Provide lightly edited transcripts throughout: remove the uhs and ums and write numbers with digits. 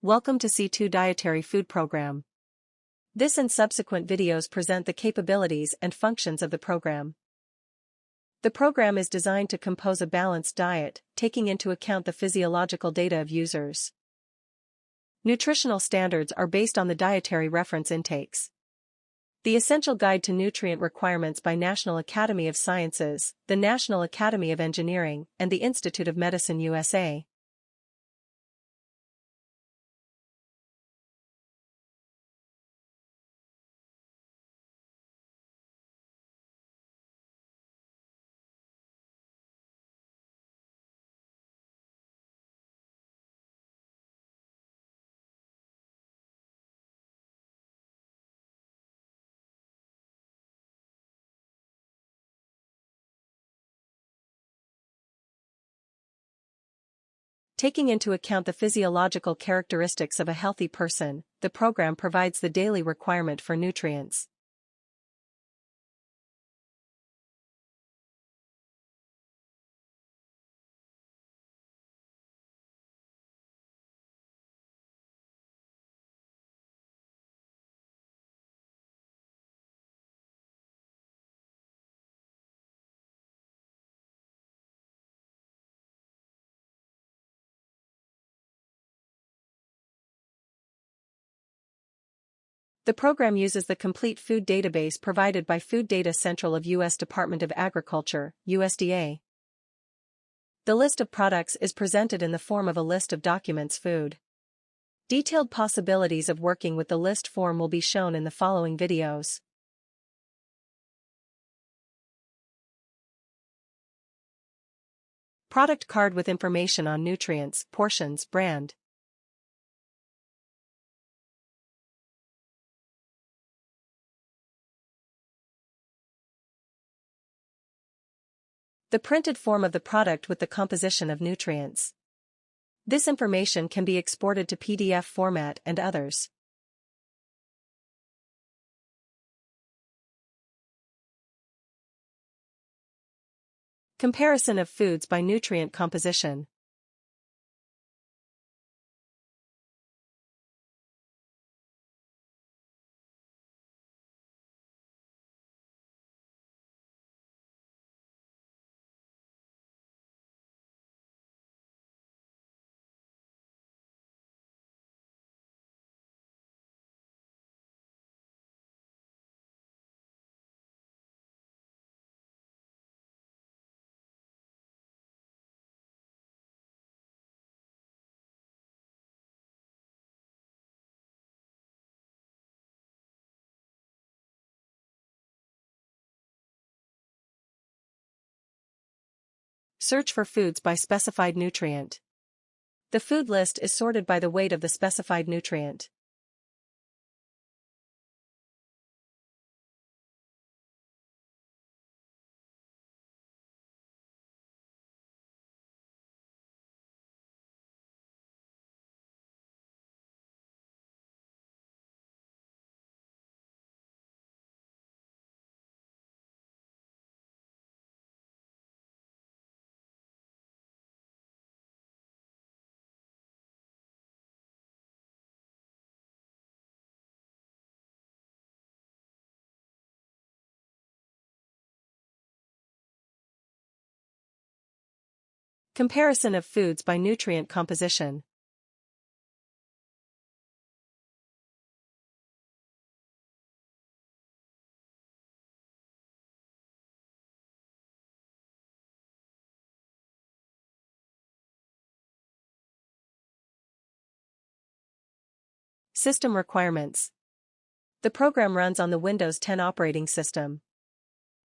Welcome to C2 Dietary Food Program. This and subsequent videos present the capabilities and functions of the program. The program is designed to compose a balanced diet, taking into account the physiological data of users. Nutritional standards are based on the dietary reference intakes. The Essential Guide to Nutrient Requirements by National Academy of Sciences, the National Academy of Engineering, and the Institute of Medicine USA. Taking into account the physiological characteristics of a healthy person, the program provides the daily requirement for nutrients. The program uses the complete food database provided by Food DataCentral of U.S. Department of Agriculture, USDA. The list of products is presented in the form of a list of documents food. Detailed possibilities of working with the list form will be shown in the following videos. Product card with information on nutrients, portions, brand. The printed form of the product with the composition of nutrients. This information can be exported to PDF format and others. Comparison of foods by nutrient composition. Search for foods by specified nutrient. The food list is sorted by the weight of the specified nutrient. Comparison of foods by nutrient composition. System requirements. The program runs on the Windows 10 operating system.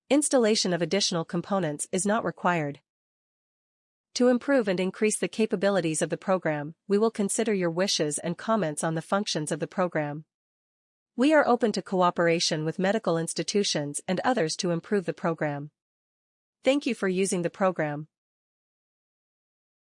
Installation of additional components is not required. To improve and increase the capabilities of the program, we will consider your wishes and comments on the functions of the program. We are open to cooperation with medical institutions and others to improve the program. Thank you for using the program.